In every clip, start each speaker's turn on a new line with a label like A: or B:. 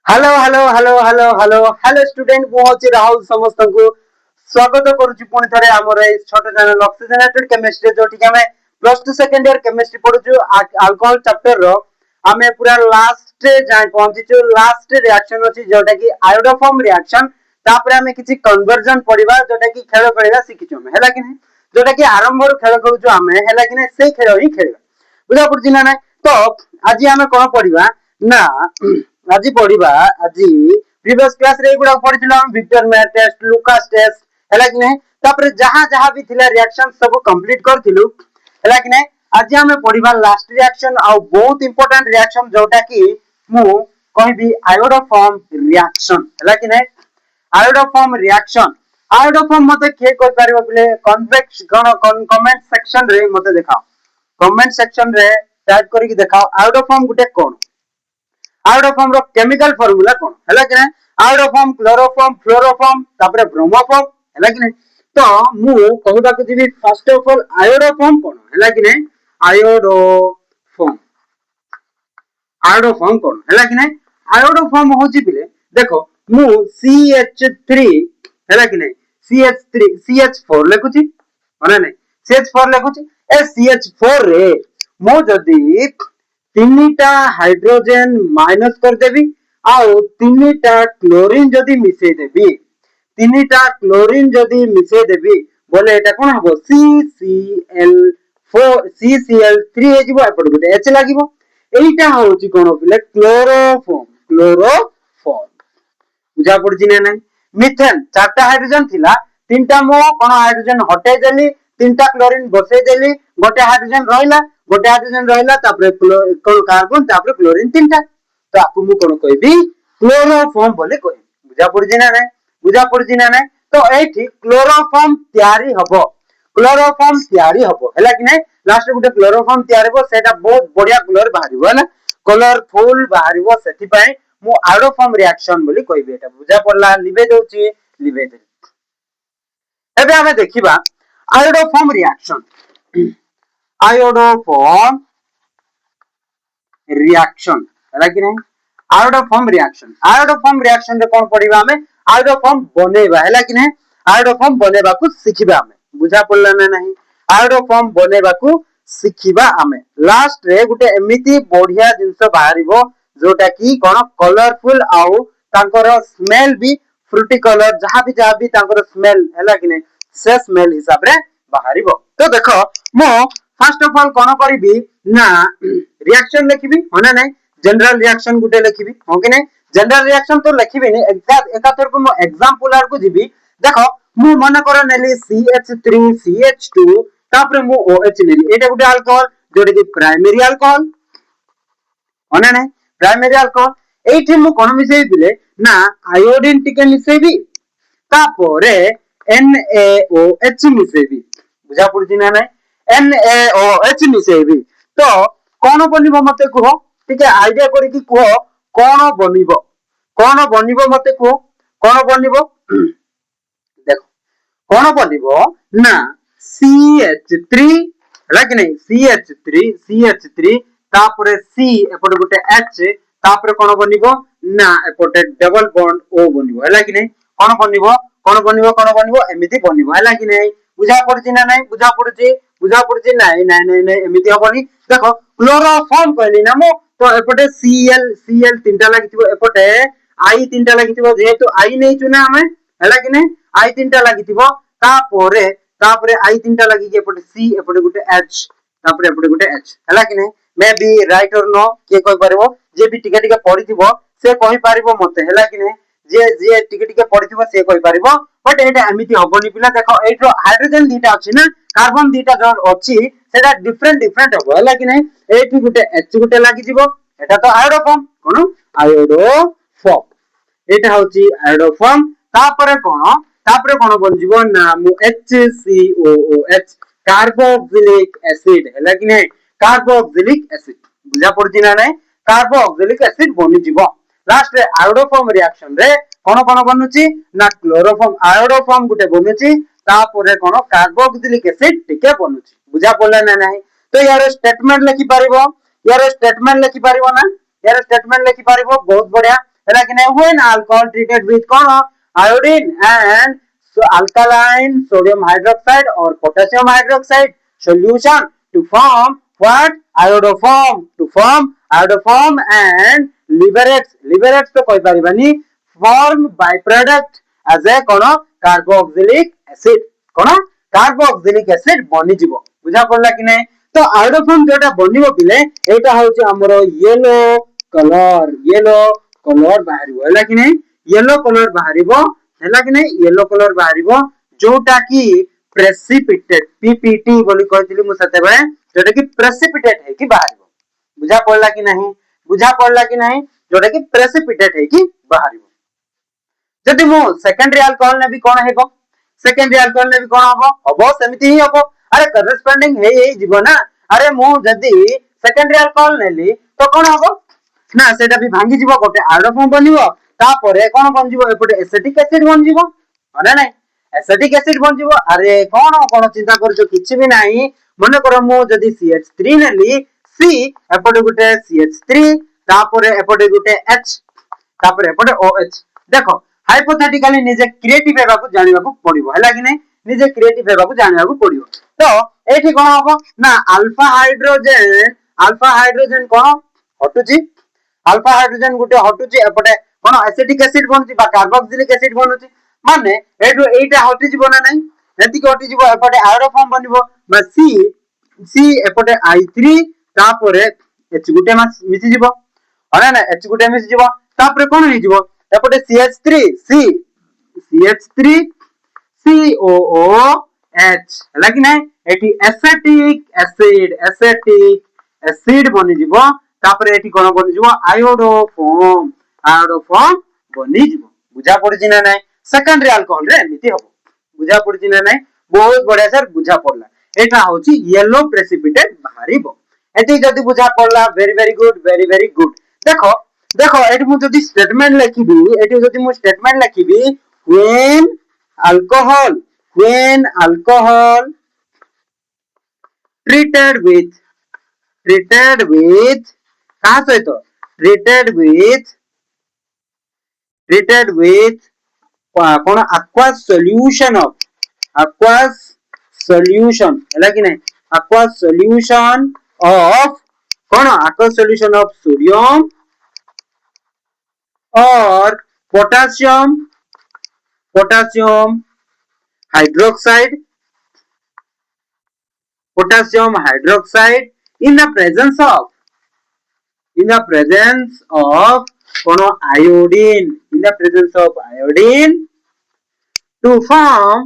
A: hello hello hello hello hello hello student मु होची राहुल समस्त को स्वागत करूची पुणी थरे हमर ए छोट चैनल ऑक्सीजनेटेड केमिस्ट्री जोटी के हमें प्लस 2 सेकंड ईयर केमिस्ट्री पढुछु अल्कोहल चैप्टर रो हमें पूरा लास्ट जाय पहुंचीछु लास्ट रिएक्शन अछि जोटा कि आयोडोफॉर्म रिएक्शन तापर हमें किछि कन्वर्जन पढिबा जोटा कि खेल खेलबा सिखिछु हमें हैला कि नहीं जोटा कि आरंभ रो खेल करूछु हमें हैला कि नहीं से खेल ही खेलबा बुझा पड़छि ना नहीं तो आज हमें कोन पढिबा ना आज पढ़िबा आज प्रीवियस क्लास रे एगुडा पढ़िथिला हम Victor Meyer test Lucas test हैला कि नहीं तापर जहां जहां भी थिला रिएक्शन सब कंप्लीट करथिलु हैला कि नहीं आज हमें पढ़िबा लास्ट रिएक्शन आ बहुत इंपोर्टेंट रिएक्शन जोटा कि मु कहबी आयोडोफॉर्म रिएक्शन हैला कि नहीं आयोडोफॉर्म रिएक्शन आयोडोफॉर्म मते के कोइ पारिबो बोले कन्वेक्स गण कमेंट सेक्शन रे मते देखाओ कमेंट सेक्शन रे टाइप करके दिखाओ आयोडोफॉर्म गुटे कोन आयोडोफॉर्म रो केमिकल फार्मूला कोन हैला कि नै आयोडोफॉर्म क्लोरोफॉर्म फ्लोरोफॉर्म तापर ब्रोमोफॉर्म हैला कि नै तो मु कहबा को जिबी फर्स्ट ऑफ ऑल आयोडोफॉर्म कोन हैला कि नै आयोडोफॉर्म आयोडोफॉर्म कोन हैला कि नै आयोडोफॉर्म होची बिले देखो मु CH3 हैला कि नै CH3 CH4 लिखुची माने नै CH4 लिखुची ए CH4 रे मु जदी तीनटा हाइड्रोजन माइनस कर देबी आउ तीनटा क्लोरीन जदी मिसै देबी तीनटा क्लोरीन जदी मिसै देबी बोले एटा कोन हबो CCl4 CCl3 हे जिवो एपड गुटे H लागिवो एइटा होची कोन बिले क्लोरोफॉर्म बुझा पड़छि ना नहीं मिथेन चारटा हाइड्रोजन थिला तीनटा मो कोन हाइड्रोजन हटे देली तीनटा क्लोरीन बसै देली गोटे हाइड्रोजन रहला तापर कोन कार्बन तापर क्लोरीन तीनटा तो आपको मु कोन कहबी क्लोरोफॉर्म बोले कहबी बुझा पड़छि ना नहीं तो एठी क्लोरोफॉर्म तयारी हबो हैला कि नहीं लास्ट गुटे क्लोरोफॉर्म तयारी हबो सेटा बहुत बढ़िया कलर बाहरिबो हैला कलरफुल बाहरिबो सेति पय मु आयोडोफॉर्म रिएक्शन बोली कहबी एटा बुझा पड़ला लिबे दउची लिबे दे एबे हमें देखिबा आयोडोफॉर्म रिएक्शन आयोडोफॉर्म रिएक्शन हैला कि नहीं आयोडोफॉर्म रिएक्शन रे कोन पढिबा हमें आयोडोफॉर्म बनेबा हैला कि नहीं आयोडोफॉर्म बनेबा को सिखिबा हमें बुझा पड़ला ना नहीं आयोडोफॉर्म बनेबा को सिखिबा हमें लास्ट रे गुटे एमिति बढ़िया जिंस बाहरिबो जोटा कि कोन कलरफुल आउ तांकर स्मेल भी फ्रूटी कलर जहां भी तांकर स्मेल हैला कि नहीं से स्मेल हिसाब रे बाहरिबो तो देखो मो फर्स्ट ऑफ ऑल कोन करिबी ना रिएक्शन लिखिबी होना नहीं जनरल रिएक्शन गुटे लिखिबी हो कि नहीं जनरल रिएक्शन तो लिखिबी नहीं एकातर को मो एग्जांपल आर को जिबी देखो मु मन कर नेली CH3 CH2 तापर मु OH नेली एटा गुटे अल्कोहल जोटे कि प्राइमरी अल्कोहल होना नहीं प्राइमरी अल्कोहल एठी मु कोन मिसेई दिले ना आयोडीन टिके मिसेबी तापरे NaOH मिसेबी बुझा पड़छि ना नहीं NaOH मिसेबी तो कोन बनिबो मते कहो टिके आईडिया करी कि कहो कोन बनिबो मते कहो कोन बनिबो देखो कोन बनिबो ना CH3 हैला कि नहीं CH3 तापरे C एपटे गुटे H तापरे कोन बनिबो ना एपटे डबल बॉन्ड O बनिबो हैला कि नहीं कोन बनिबो एमिति बनिबो हैला कि नहीं बुझा पड़छि ना नहीं बुझा पड़छि नहीं एमिति हबनी देखो क्लोरोफॉर्म कहली ना मो तो एपटे Cl तीनटा लागिथिबो एपटे I तीनटा लागिथिबो जेहेतु I नै चुना हमें हैला कि नहीं I तीनटा लागिथिबो तापरे I तीनटा लागि के एपटे C एपटे गुटे H तापरे एपटे गुटे H हैला कि नहीं मे बी राइट और नो के कहि परबो जे भी टिके टिके पढिथिबो से कहि परबो मते हैला कि नहीं जे टिके टिके पढिथिबो से कहि परबो बट एटा एमिति हबनी पिला देखो एठो हाइड्रोजन दीटा अछि ना कार्बन दीटा जो अछि सेटा डिफरेंट हबो हैला कि नहीं एठी गुटे H गुटे लागि जिवो एटा तो आयोडोफॉर्म कोन आयोडोफॉर्म एटा होची आयोडोफॉर्म तापरे कोन बन जिवो ना मु HCOOH कार्बोक्सिलिक एसिड हैला कि नहीं कार्बोक्सिलिक एसिड बुझा पड़छि ना नहीं कार्बोक्सिलिक एसिड बनि जिवो लास्ट रे आयोडोफॉर्म रिएक्शन रे कोन बनुची ना क्लोरोफॉर्म आयोडोफॉर्म गुटे बनुची तापरे कोन कार्बोक्सिलिक एसिड टिके बनुची बुझा पड़ला ना नहीं तो यार स्टेटमेंट लिखि पारिबो ना यार स्टेटमेंट लिखि पारिबो बहुत बढ़िया हैला कि नहीं when alcohol treated with cone iodine and alkaline sodium hydroxide or potassium hydroxide solution to form what iodoform and liberates तो कहि परिबानी form byproduct as a cone carboxylic acid cone carboxylic acid बनि जिवो बुझा पड़ला कि नहीं तो आयोडोफॉर्म जोटा बनिवो पिले एटा होची हमरो येलो कलर बाहरिबो हैला कि नहीं येलो कलर बाहरिबो हैला कि नहीं येलो कलर बाहरिबो जोटा कि प्रेसिपिटेट पीपीटी बोली कहतिली मु सते बळे जोटा कि प्रेसिपिटेट है कि बाहरिबो बुझा पड़ला कि नहीं जोटा कि प्रेसिपिटेट है कि बाहरिबो जदि मु सेकेंडरी अल्कोहल ने भी कोन हेबो सेकेंडरी अल्कोहल ने भी कोन हबो हबो समिति ही हबो अरे करस्पोंडिंग हे जीवो ना अरे मु जदि सेकेंडरी अल्कोहल नेली तो कोन हबो ना सेटा भी भांगी जीवो गोटे आयोडोफॉर्म बनिवो तापरे कोन बन जीवो एपटे एसिटिक एसिड बन जीवो माने नै एसिटिक एसिड बन जीवो अरे कोन चिंता करजो किछि भी नाही मने करो मु जदि CH3 नेली C एपटे गुटे CH3 तापरे एपटे गुटे H तापरे एपटे OH देखो हाइपोथेटिकली निजे क्रिएटिव हेबा को जानिबा को पड़िबो हैला कि नै निजे क्रिएटिव हेबा को जानिबा को पड़िबो तो एठी कोन हबो ना अल्फा हाइड्रोजन कोन हटुची अल्फा हाइड्रोजन गुटे हटुची एपटे कोन एसिटिक एसिड बनची बा कार्बोक्सिलिक एसिड बनची माने एठो एटा हटि जीवो ना नै एति को हटि जीवो एपटे आयोडोफॉर्म बनिबो बा C एपटे I3 तापरे H गुटे मिसी जीवो अरे ना H गुटे मिसी जीवो तापरे कोन हे जीवो एपटे CH3 COOH हैला कि नै एठी एसिटिक एसिड बनि जीवो तापरे एठी कोन बनि जीवो आयोडोफॉर्म बनि जीवो बुझा पड़छि ना नै सेकेंडरी अल्कोहल रे एमिति हबो बुझा पड़छि ना नै बहुत बढ़िया सर बुझा पड़ला एटा होछि येलो प्रेसिपिटेट बाहरिबो एति जदि बुझा पड़ला वेरी गुड देखो एटी मु जदि स्टेटमेंट लिखिबी एटी जदि मु statement लिखिबी when alcohol treated with कहा सहित treated with cone aqueous solution हैला कि नै aqueous solution of sodium or potassium hydroxide in the presence of kono iodine to form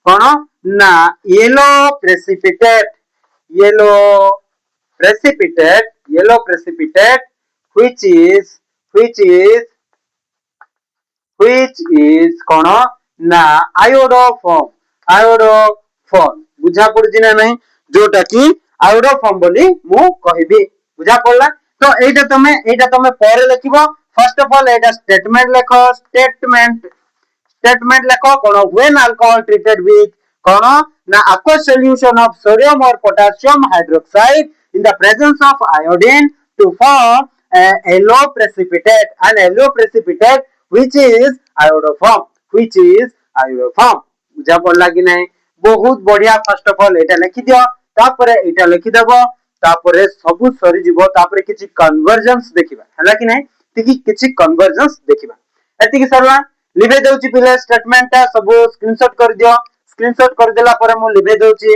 A: kono na yellow precipitate which is kono ना iodoform बुझा पड़छि ना नै जोटा कि आयोडोफॉर्म बोली मु कहिबी बुझा पड़ला तो एटा तमे पर लिखिबो फर्स्ट ऑफ ऑल एटा स्टेटमेंट लेखो कोन व्हेन अल्कोहल ट्रीटेड विथ कोन ना aqueous solution of sodium or potassium hydroxide in the presence of iodine to form a yellow precipitate which is iodoform बुझा पड़ला कि नै बहुत बढ़िया फर्स्ट ऑफ ऑल एटा लिखि दियो तापरे एटा लिखि देबो तापरे सब सरी जीवो तापरे किछि कन्वर्जेंस देखिबा हला कि नै किछि कन्वर्जेंस देखिबा एति कि सरला लिबे देउची पिले स्टेटमेंट ता सब स्क्रीनशॉट कर दियो स्क्रीनशॉट कर देला परे मु लिबे देउची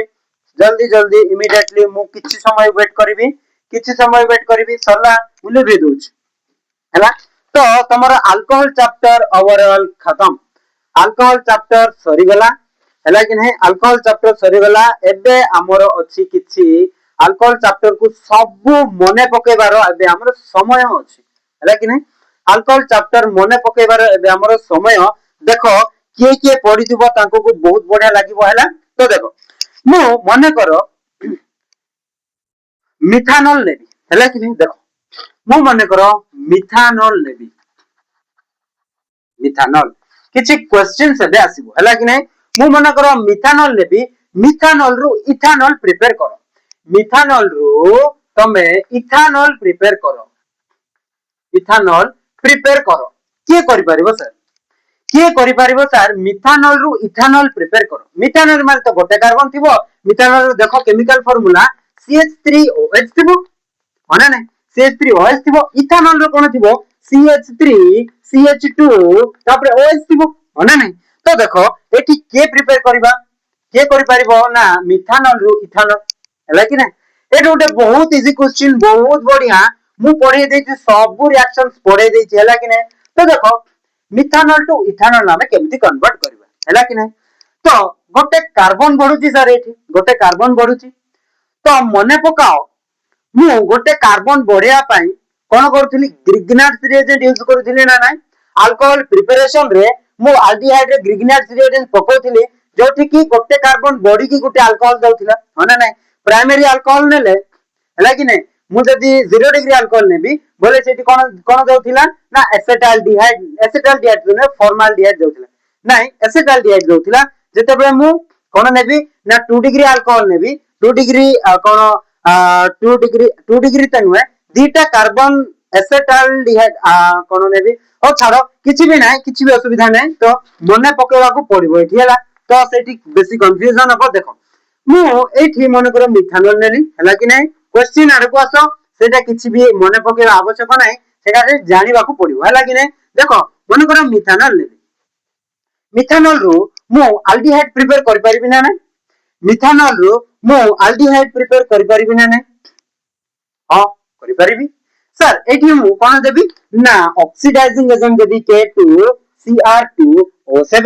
A: जल्दी इमीडिएटली मु किछि समय वेट करबी सरला मु लिबे देउची हला तो तमरा अल्कोहल चैप्टर ओवरऑल खत्म अल्कोहल चैप्टर सरी गला हला कि नहीं अल्कोहल चैप्टर सरी गला एबे हमरो अछि किछि अल्कोहल चैप्टर को सब मने पकेबार एबे हमरो समय अछि हला कि नहीं अल्कोहल चैप्टर मने पकेबार एबे हमरो समय देखो किए पढि दिबो तांको को बहुत बढ़िया लागिबो हला तो देखो मु मने करो मिथानॉल लेबी हला कि नहीं देखो मु मने करो मिथानॉल लेबी मिथानॉल किछि क्वेश्चन से आसीबो हला कि नहीं मु मने करो मिथानॉल लेबी मिथानॉल रु इथानॉल प्रिपेयर करो मिथानॉल रु तमे इथानॉल प्रिपेयर करो इथानॉल प्रिपेयर करो किए करि परिबो सर किए करि परिबो सर मिथानॉल रु इथानॉल प्रिपेयर करो मिथानॉल माने तो गोटे कार्बन थिबो मिथानॉल रो देखो केमिकल फार्मूला CH3OH थिबो माने नै CH3OH थिबो इथानॉल रो कोन थिबो CH3CH2 तापर OH थिबो माने नै तो देखो एठी के प्रिपेयर करबा के करि परिबो ना मिथानॉल रु इथानॉल हला कि नै एटा गोटे बहुत इजी क्वेश्चन बहुत बढ़िया मु पढे देछि सब रिएक्शंस पढे देछि हला कि नै तो देखो मिथानॉल टू इथानॉल नामे केमति कन्वर्ट करबा हला कि नै तो गोटे कार्बन बढ़ुची सर एठी गोटे कार्बन बढ़ुची तो मने पकाओ मु गोटे कार्बन बढ़िया पाई कोन करथुली ग्रिग्नार्ड्स रिएजेंट यूज करथुली ना नै अल्कोहल प्रिपरेशन रे मु एल्डिहाइड रे ग्रिग्नार्ड्स रिएजेंट पकोथुली जोठी की गोटे कार्बन बॉडी की गोटे अल्कोहल दउथिला हना नै प्राइमरी अल्कोहल नेले हला कि नै मु जदी 0 डिग्री अल्कोहल नेबी बोले सेठी कोन कोन दउथिला ना एसिटाल्डिहाइड ने फॉर्माल्डिहाइड दउथिला नै एसिटाल्डिहाइड दउथिला जेते बे मु कोन नेबी ना 2 डिग्री अल्कोहल नेबी 2 डिग्री कोन 2 डिग्री तनुए दीटा कार्बन एसिटाल्डिहाइड कोन नेबी ओ छाड़ो किछि भी नै किछि भी असुविधा नै तो मने पकेवा को पड़िबो एठी हला तो सेठी बेसी कंफ्यूजन हो देखो मु एठी मन कर मिथानॉल नेली हला कि नै क्वेश्चन आड़ को आसो सेटा किछि भी मने पकेवा आवश्यक नै सेटा रे जानिबा को पड़िबो हला कि नै देखो मन कर मिथानॉल नेली मिथानॉल रो मु एल्डिहाइड प्रिपेयर करि परिबि ना नै मिथानॉल रो मु एल्डिहाइड प्रिपेयर करि परिबि ना नै हां करि परिबि सर एठी मु कोन देबी ना ऑक्सीडाइजिंग एजेंट देबी K2Cr2O7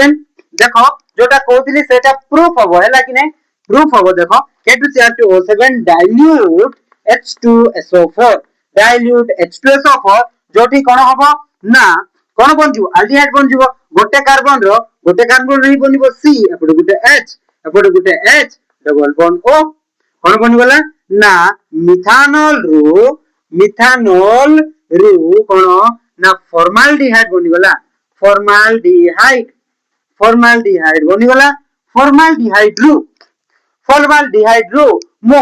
A: देखो जोटा कहउतली सेटा प्रूफ हबो हैला कि नै प्रूफ हबो देखो K2Cr2O7 dilute H2SO4 dilute H2SO4 जोठी कोन हबो ना कोन बनजु एल्डिहाइड बनजु गोटे कार्बन रे बनिबो C एपड गुटे H एपड गुटे H डबल बॉन्ड O कोन बनि गला ना मिथानॉल रू कोन ना फॉर्माल्डिहाइड बनि गला फॉर्माल्डिहाइड बनि गला फॉर्माल्डिहाइड रू मो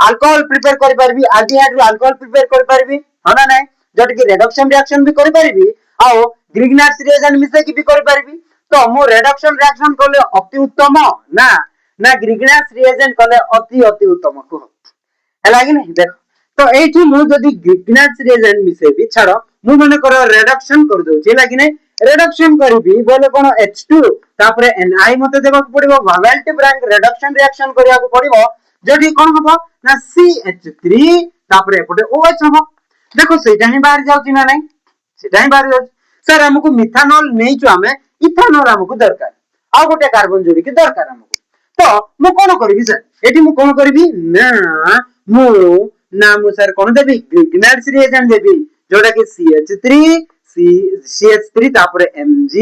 A: अल्कोहल प्रिपेयर करि परबी एल्डिहाइड रू अल्कोहल प्रिपेयर करि परबी हना नै जट की रिडक्शन रिएक्शन भी करि परबी आ ग्रिग्नार्ड्स रिएजेंट मिसे की भी करि परबी तो मो रिडक्शन रिएक्शन करले अति उत्तम ना ना ग्रिग्नार्ड्स रिएजेंट करले अति उत्तम को हला कि नै देखो तो एठी मु जदी ग्रिग्नार्ड्स रिएजेंट मिसेबी छाड़ो मु माने कर रिडक्शन कर दउ जे लागी नै रिडक्शन करबी बोले कोन H2 तापरे Ni मते देबा पड़िबो वावेल्टिव रैंक रिडक्शन रिएक्शन करिया को पड़िबो जदी कोन हबो ना CH3 तापरे एपटे OH हबो देखो सेटा ही बाहर जाउची ना नै सेटा ही बाहर जाउची सर हमकु मिथानॉल नेइचो हमें इथानॉल हमकु दरकार आ गोटे कार्बन जोड़ी के दरकार हमकु तो मु कोन करबी सर एठी मु कोन करबी ना मु सर कोन देबी ग्रिग्नार्ड्स रिएजेंट देबी जोटा कि CH3 तापरे Mg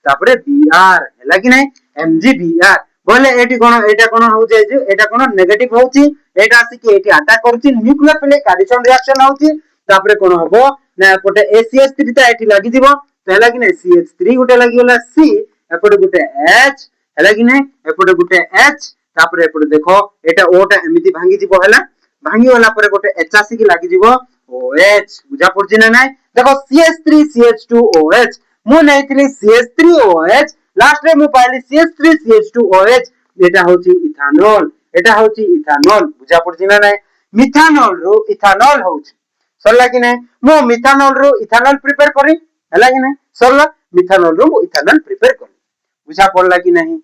A: तापरे Br हला कि नै MgBr बोले एठी कोन होउचे जे एटा कोन नेगेटिव होउची एटा आसी कि एठी अटैक करूची न्यूक्लियोफिलिक एडिशन रिएक्शन होउची तापरे कोन हबो ना एपटे ACH3 ता एठी लागि दिबो हला कि नै CH3 गुटे लागि होला C एपटे गुटे H हला कि नै एपटे गुटे H तापरे एपटे देखो एटा O टा एमिति भांगी जिवो हला भांगी होला परे गोटे H आसी कि लागि जिवो OH बुझा पड़छि ना नै देखो CH3CH2OH मु नैथिली CH3OH लास्ट रे मु पाइली CH3CH2OH एटा होची इथानॉल बुझा पड़छि ना नै मिथानॉल रो इथानॉल होची सरला कि नै मु मिथानॉल रो इथानॉल प्रिपेयर करी हला कि नै सरला मिथानॉल रो इथानॉल प्रिपेयर करी बुझा पड़ला कि नहीं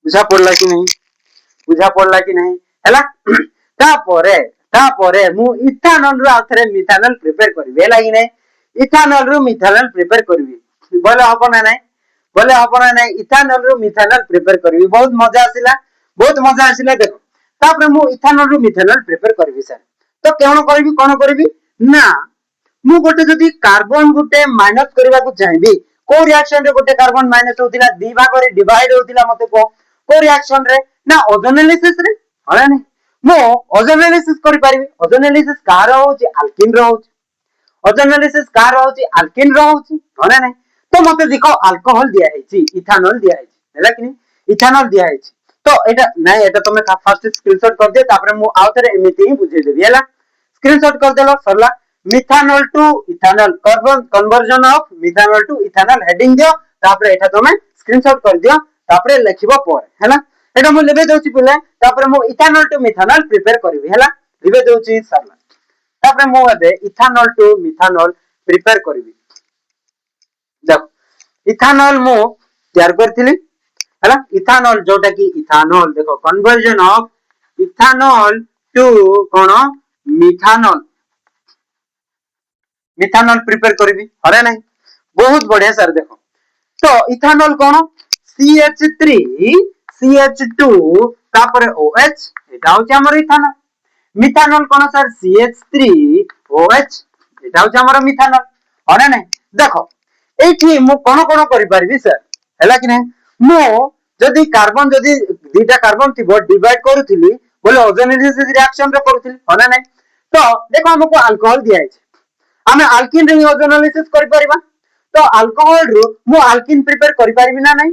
A: बुझा पड़ला कि नहीं हला तापरे मु इथानॉल रो आथरे मिथानॉल प्रिपेयर करबे लागि नै इथानॉल रो मिथानॉल प्रिपेयर करबी बोले हबो ना नै इथानॉल रो मिथानॉल प्रिपेयर करबी बहुत मजा आसिला देखो तापरे मु इथानॉल रो मिथानॉल प्रिपेयर करबी सर तो कोन करबी ना मु गोटे जदी कार्बन गोटे माइनस करबा को चाहबी को रिएक्शन रे गोटे कार्बन माइनस होतिला दी भाग रे डिवाइड होतिला मते को रिएक्शन रे ना ओजोनेलिसिस रे हला नै मो ओजोनेलिसिस करि परिबी ओजोनेलिसिस कार होची अल्किन रो होची ओजोनेलिसिस कार होची अल्किन रो होची हला नै तो मते देखो अल्कोहल दिया हेची इथानॉल दिया हेची हला कि नै इथानॉल दिया हेची तो एटा नै एटा तमे फर्स्ट स्क्रीनशॉट कर दे तापरे मु आउथरे एमिति ही बुझे देबी हला स्क्रीनशॉट कर देलो सरला methanol to ethanol conversion of methanol to ethanol heading दियो तापर एटा तमे स्क्रीनशॉट कर दियो तापर लिखिबो पर हैला एटा मु लेबे दोची पिले तापर मु इथानॉल टू मिथानॉल प्रिपेयर करबी हैला लेबे दोची सरला तापर मु एबे इथानॉल टू मिथानॉल प्रिपेयर करबी देखो इथानॉल मु तैयार करथिली हैला इथानॉल जोटा की इथानॉल देखो कन्वर्जन ऑफ इथानॉल टू कोन मिथानॉल मिथानॉल प्रिपेयर करबी अरे नहीं बहुत बढ़िया सर देखो तो इथानॉल कोन CH3 CH2 तापर OH एटा होची हमर इथानॉल मिथानॉल कोन सर CH3 OH एटा होची हमर मिथानॉल अरे नहीं देखो एठी मु कोन कोन करि परबी सर हैला कि नहीं मु जदी कार्बन जदी दुटा कार्बन थिबो डिवाइड करूथिली बोले ओजोनाइजेशन रिएक्शन रे करूथिली अरे नहीं तो देखो हमको अल्कोहल दिया है आमे अल्किन रे ओजोनाइसिस करि परिबा तो अल्कोहल रु मु अल्किन प्रिपेयर करि परिबि ना नहीं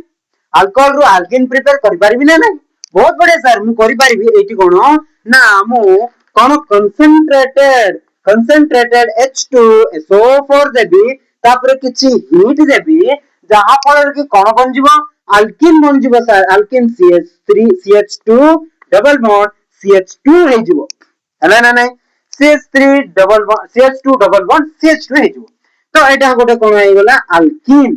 A: अल्कोहल रु अल्किन प्रिपेयर करि परिबि ना नहीं बहुत बढ़िया सर मु करि परिबि एटी कोन ना मु कोन कंसंट्रेटेड H2SO4 देबी तापर किछि हीट देबी जहा फल कि कोन बन जिवो अल्किन बन जिवो sir alkene CH3 CH2 double bond CH2 हे जिवो हला ना नहीं CH3 double bond CH2 double bond CH2 हे जिवो तो एटा गोटे कोन हे गला अल्किन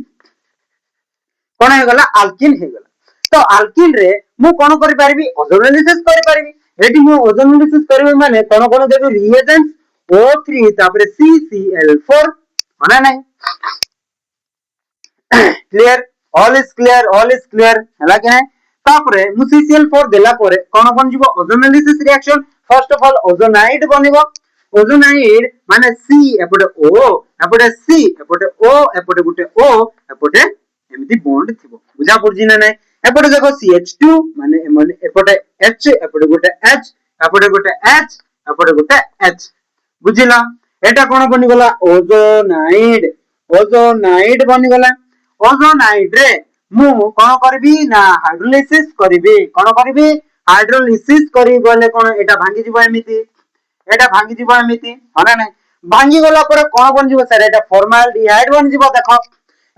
A: कोन हे गला अल्किन हे गला तो अल्किन रे मु कोन करि परबी ओजोनाइसिस करि परबी एटी मु ओजोनाइसिस करबे माने कोन कोन देबी रिएजेंट्स O3 तापर CCl4 माने नहीं क्लियर ऑल इज क्लियर हला कि नहीं तापर मु CCl4 देला परे कोन बन जिवो ozonolysis reaction first of all ozonide बनिबो ओजोनाइड माने C एपटे O एपटे C एपटे O एपटे गुटे O एपटे एमिति बॉन्ड थिबो बुझा पड़जी ना नहीं एपटे देखो CH2 माने एपटे H एपटे गुटे H एपटे गुटे H एपटे गुटे H बुझिला एटा कोन बनि गला ओजोनाइड बनि गला ओजोनाइड रे मु कोन करबी ना हाइड्रोलाइसिस करबी कोन करबी हाइड्रोलाइसिस करी बोले कोन एटा भांगी जिवो एमिति हना नै भांगी गला पर कोन बन जिवो सर एटा फॉर्माल्डिहाइड बन जिवो देखो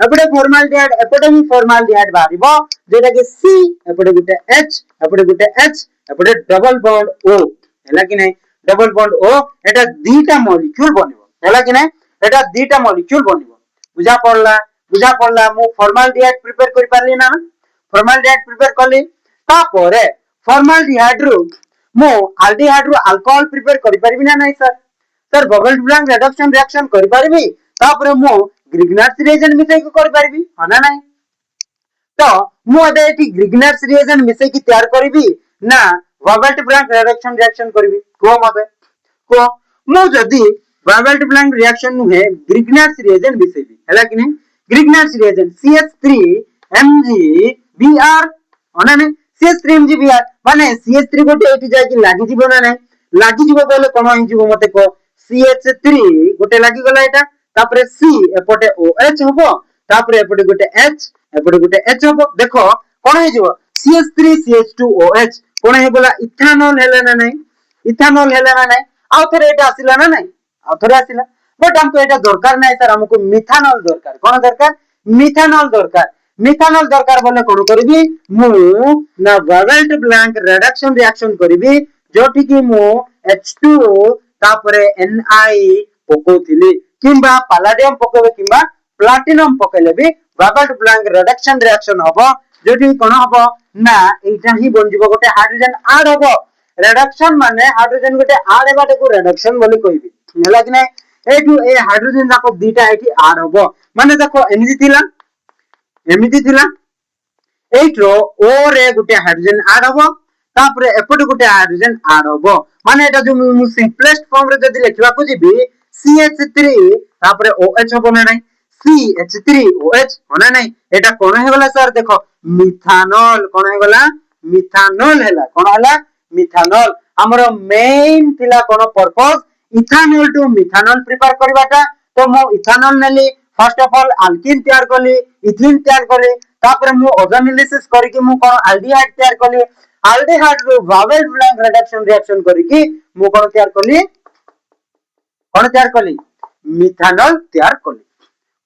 A: एपटे फॉर्माल्डिहाइड एपटे भी फॉर्माल्डिहाइड बारिबो जेटा कि C एपटे गुटे H एपटे गुटे H एपटे डबल बॉन्ड O हैला कि नै डबल बॉन्ड O एटा दीटा मॉलिक्यूल बनिबो हैला कि नै एटा दीटा मॉलिक्यूल बनिबो बुझा पड़ला मु फॉर्माल्डिहाइड प्रिपेयर करि पारली ना फॉर्माल्डिहाइड प्रिपेयर करली तापरे फॉर्माल्डिहाइड रु मु एल्डिहाइड रु अल्कोहल प्रिपेयर करि परबी ना नहीं sir bubble blank reduction reaction करि परबी तापरे मु ग्रिग्नार्स रिएजेंट मिसै को करि परबी हना नहीं तो मु एटा एठी ग्रिग्नार्स रिएजेंट मिसै की तैयार करबी ना बबल ब्लैंक रिडक्शन रिएक्शन करबी को मते को मु जदी बबल ब्लैंक रिएक्शन नु है ग्रिग्नार्स रिएजेंट मिसैबी हैला कि नहीं ग्रिग्नार्स रिएजेंट CH3MgBr हना नहीं CH3MgBr माने CH3 गोटे एठी जाय कि लागि जिवो ना नहीं लागि जिवो बोले कोन होई जिवो मते को CH3 गोटे लागि गला एटा तापरे C एपटे OH हबो तापरे एपटे गोटे H हबो देखो कोन हे जिवो CH3 CH2OH कोन हे बोला इथानॉल हेले ना नहीं आउ थरे एटा आसिला ना नहीं आउ थरे आसिला बट हमको एटा दरकार नहीं सर हमको मिथानॉल दरकार कोन दरकार मिथानॉल दरकार बोले कोन करबी मु ना बबल ब्लैंक रिडक्शन रिएक्शन करबी जोठी कि मु H2O तापरे Ni पकोथिली किंबा पैलेडियम पकेबे किंबा प्लैटिनम पकेले भी बबल ब्लैंक रिडक्शन रिएक्शन हबो जोठी कोन हबो ना एटा ही बन जिवो गोटे हाइड्रोजन ऐड हबो रिडक्शन माने हाइड्रोजन गोटे ऐड हेबाटे को रिडक्शन बोली कहबी होला कि नै एठू ए हाइड्रोजन जाको दीटा एठी ऐड हबो माने देखो एमिति थिला एठरो O रे गोटे हाइड्रोजन ऐड हबो तापरे एपटे गोटे हाइड्रोजन ऐड हबो माने एटा जो मु सिंपलेस्ट फॉर्म रे जदी लिखबा को जिबी CH3 तापरे OH हबो ना नै CH3OH होना नहीं एटा कोन हे गला सर देखो मिथानॉल कोन हे गला मिथानॉल हैला कोन हला मिथानॉल हमर मेन थिला कोन purpose ethanol to methanol prepare करबाटा तो मु इथानॉल नेली फर्स्ट ऑफ ऑल अल्किन तैयार करली इथिन तैयार करली तापर मु ओजोनाइसिस करके मु कोन एल्डिहाइड तैयार करली एल्डिहाइड रो बबल ब्लैंक रिडक्शन रिएक्शन करके मु कोन तैयार करली कौन तैयार कली मिथानल तैयार कली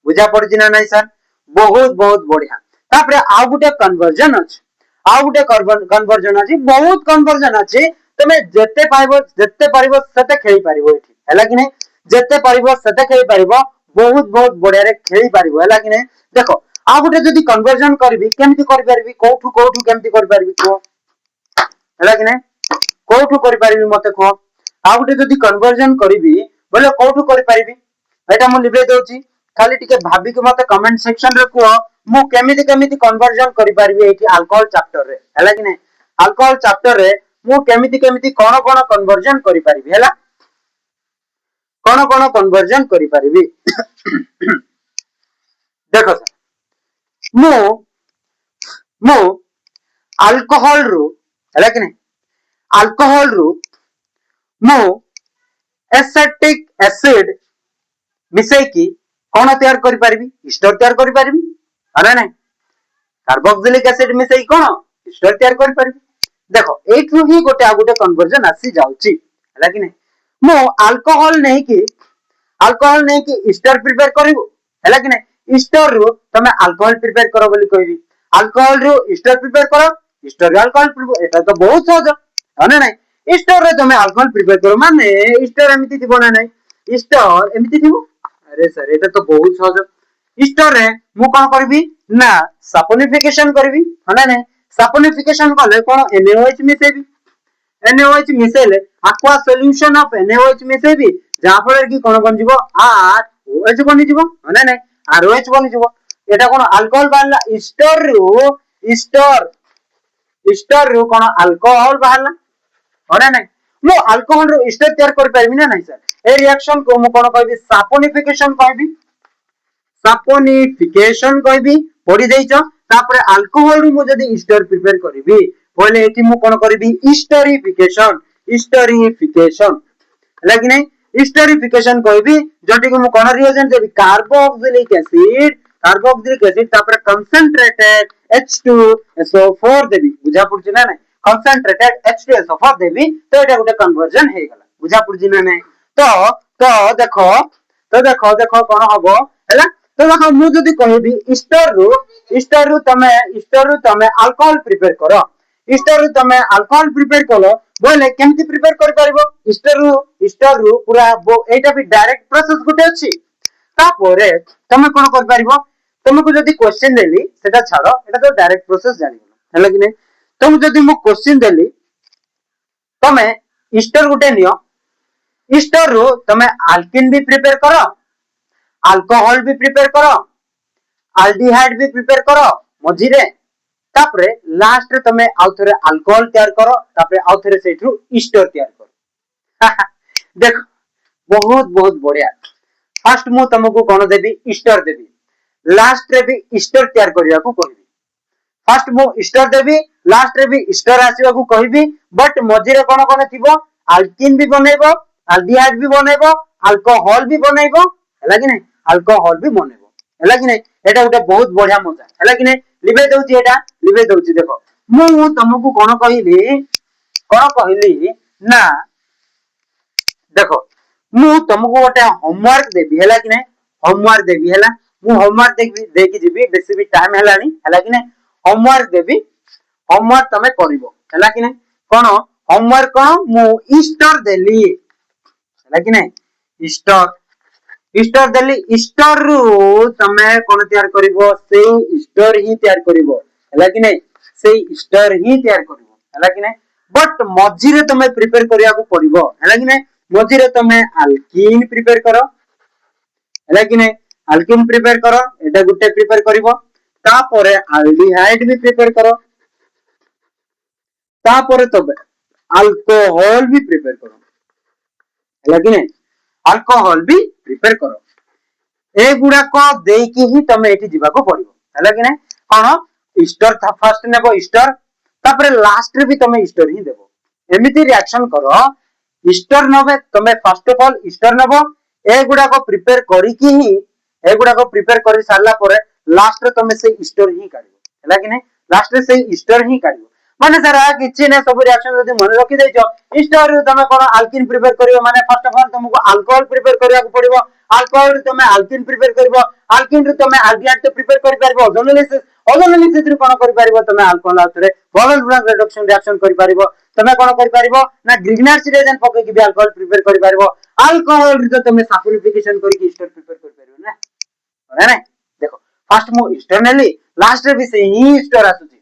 A: बुझा पड़ी ना नहीं सर बहुत बहुत बढ़िया तापरे आउ गुटे कन्वर्जन अछि आउ गुटे कन्वर्जन अछि बहुत कन्वर्जन अछि तमे जेते पारिबो सेते खेली पारिबो एठी हैला कि नहीं जेते पारिबो सेते खेली पारिबो बहुत बहुत बढ़िया रे खेली पारिबो हैला कि नहीं देखो आ गुटे जदी कन्वर्जन करबी केमति कर परबी कोठू केमति कर परबी को हैला कि नहीं कोठू कर परबी मते को आ गुटे जदी कन्वर्जन करबी बोले कोठू कर परबी एटा मु लिबे दोची खाली टिके भाबी के मते कमेंट सेक्शन रे को मु केमिति केमिति कन्वर्जन करि परबी एठी अल्कोहल चैप्टर रे हैला कि नहीं अल्कोहल चैप्टर रे मु केमिति केमिति कोन कोन कन्वर्जन करि परबी हैला कोन कन्वर्जन करि परबी देखो सर मु अल्कोहल रु हैला कि नहीं अल्कोहल रु मु एसिटिक एसिड मिसई की कौन तैयार करि परबी स्टर तैयार करि परबी अरे नहीं कार्बोक्सिलिक एसिड मिसई कौन स्टर तैयार करि परबी देखो एठू ही गोटे आ गोटे कन्वर्जन आसी जाउची हैला कि नहीं मु अल्कोहल नहीं कि स्टर प्रिपेयर करिवो हैला कि नहीं स्टर रु तमे अल्कोहल प्रिपेयर करो बोली कहबी अल्कोहल रु स्टर प्रिपेयर करो स्टर रु अल्कोहल प्रिपेयर एटा तो बहुत सहज है नहीं स्टर रे तमे अल्कोहल प्रिपेयर करो माने स्टर एमिति थिबो ना नहीं स्टर एमिति थिबो अरे सर एटा तो बहुत सहज स्टर रे मु कोन करबी ना सपोनिफिकेशन करबी है ना नहीं सपोनिफिकेशन कले कोन NaOH मिसेबी NaOH मिसेले aqua solution of NaOH मिसेबी जहा फल की कोन बन जिवो ROH बनि जिवो है ना नहीं ROH बनि जिवो एटा कोन अल्कोहल बाहला स्टर रु कोन अल्कोहल बाहला है ना नहीं मु अल्कोहल रु स्टर तैयार कर परबी ना नहीं सर ए रिएक्शन को मु कोन कहबी सपोनिफिकेशन कहबी सपोनिफिकेशन कहबी पढ़ी देइछ तापर अल्कोहल रु मु जदी स्टर प्रिपेयर करबी बोले एठी मु कोन करबी स्टरीफिकेशन लागी नहीं स्टरीफिकेशन कहबी जटी को मु कोन रिएजेंट देबी कार्बोक्सिलिक एसिड तापर कंसंट्रेटेड H2SO4 देबी बुझा पड़छ ना नहीं कंसंट्रेटेड H2SO4 देबी तो एटा गुटे कन्वर्जन हे गला बुझा पड़छ ना नहीं तो देखो कोन हबो हैला तो देखो मु जदी कहबी स्टर रु तमे अल्कोहल प्रिपेयर करो स्टर रु तमे अल्कोहल प्रिपेयर करो बोले केमति प्रिपेयर कर परबो स्टर रु पूरा एटा भी डायरेक्ट प्रोसेस गुटे अछि तापरे तमे कोन कर परबो तुमको जदी क्वेश्चन देली सेटा छाड़ो एटा तो डायरेक्ट प्रोसेस जानिबो हैला कि नै तुम जदी मु क्वेश्चन देली तमे स्टर गुटे नियो स्टर रु तमे अल्किन भी प्रिपेयर करो अल्कोहल भी प्रिपेयर करो अल्डिहाइड भी प्रिपेयर करो मझिरे तापरे लास्ट रे तमे आउथरे अल्कोहल तैयार करो तापरे आउथरे सेठु स्टर तैयार करो देखो बहुत बहुत बढ़िया फर्स्ट मु तुमको कोन देबी स्टर देबी लास्ट रे भी स्टर तैयार करिया को कहबी फर्स्ट मु स्टर देबी लास्ट रे भी स्टर आसीबा को कहबी बट मझिरे कोन कोन थिबो अल्किन भी बनेबो अल्डिहाइड भी बनेबो अल्कोहल भी बनेबो हैला कि नै अल्कोहल भी बनेबो हैला कि नै एटा उटा बहुत बढ़िया मजा हैला कि नै लिबे दउची देखो मु तुमको कोन कहली ना देखो मु तुमको गोटे होमवर्क देबी हैला कि नै होमवर्क देबी हैला मु होमवर्क देकी जीबी बेसी भी टाइम हैलानी हैला कि नै होमवर्क देबी होमवर्क तमे करिवो हैला कि नै कोन होमवर्क कोन मु स्टर देली हैला कि नै स्टर देली स्टर रु तमे कोन तैयार करिवो सेही स्टर ही तैयार करिवो हैला कि नै सेही स्टर ही तैयार करिवो हैला कि नै बट मझिरे तमे प्रिपेयर करिया को पड़िवो हैला कि नै मझिरे तमे अल्कीन प्रिपेयर करो हैला कि नै अल्कीन प्रिपेयर करो एटा गुटे प्रिपेयर करिवो तापरे अल्डिहाइड भी प्रिपेयर करो तापरे तबे अल्कोहल भी प्रिपेयर करो हैला कि नै अल्कोहल भी प्रिपेयर करो ए गुडा को देकी ही तमे एठी जीवा को पड़िवो हैला कि नै कोन स्टर था फर्स्ट नेबो स्टर तापरे लास्ट रे भी तमे स्टर ही देबो एमिति रिएक्शन करो स्टर नबे तमे फर्स्ट ऑफ ऑल स्टर नबो ए गुडा को प्रिपेयर करी की ही ए गुडा को प्रिपेयर करी सारला परे लास्ट रे तमे से स्टर ही काढिबो हैला कि नै लास्ट रे से स्टर ही काढिबो माने सारा किछि ने सब रिएक्शन जदी मन रखि दैछो स्टार रे तुम कोन अल्किन प्रिपेयर करियो माने फर्स्ट ऑफ ऑल तुमको अल्कोहल प्रिपेयर करिया को पड़िबो अल्कोहल रे तुम अल्किन प्रिपेयर करिवो अल्किन रे तुम अल्डिहाइड तो प्रिपेयर करि परबो ओजोनोलिसिस रे कोन करि परबो तुम अल्कोहल आउथरे वॉलेंस ब्लॉक रिडक्शन रिएक्शन करि परबो तुम कोन करि परबो ना ग्रिग्नार्ड रिएजेंट पके कि भी अल्कोहल प्रिपेयर करि परबो अल्कोहल रे तो तुम सैचुरिफिकेशन करि स्टार प्रिपेयर करि परबो ना ना देखो फर्स्ट मु इंटरनली लास्ट रे भी से ही स्टार आसुची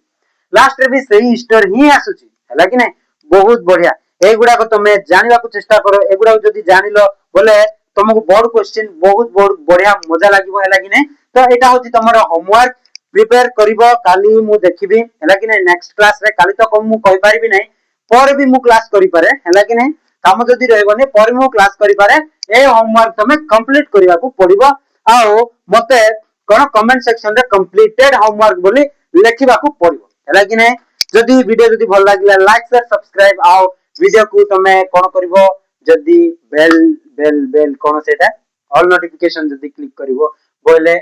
A: लास्ट रे भी सही स्टार ही आसुची हला कि नै बहुत बढ़िया एगुडा को तुम जानिबा को चेष्टा करो एगुडा जदी जानिलो बोले तुमको बोर्ड क्वेश्चन बहुत बढ़िया मजा लागिवो हला कि नै तो एटा होची तमरो होमवर्क प्रिपेयर करिवो काली मु देखिबी हला कि नै नेक्स्ट क्लास रे काली तो कम मु कहि पारिबी नै पर भी मु क्लास करि पारे हला कि नै काम जदी रहबोनी पर मु क्लास करि पारे ए होमवर्क तुम कंप्लीट करिवा को पड़िबो आओ मते कोन कमेंट सेक्शन रे कंप्लीटेड होमवर्क बोली लेखिबा को पड़िबो हला कि नै जदी वीडियो जदी भल लागिला लाइक शेयर सब्सक्राइब आओ वीडियो को तुमे कोन करिवो जदी बेल बेल बेल कोन सेटा ऑल नोटिफिकेशन जदी क्लिक करिवो बोले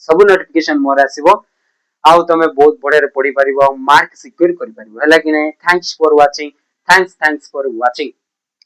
A: सब नोटिफिकेशन मोर आसीबो आउ तुमे बहुत बड़े रे पढ़ी परिबो मार्क सिक्योर करि परिबो हला कि नै thanks for watching thanks for watching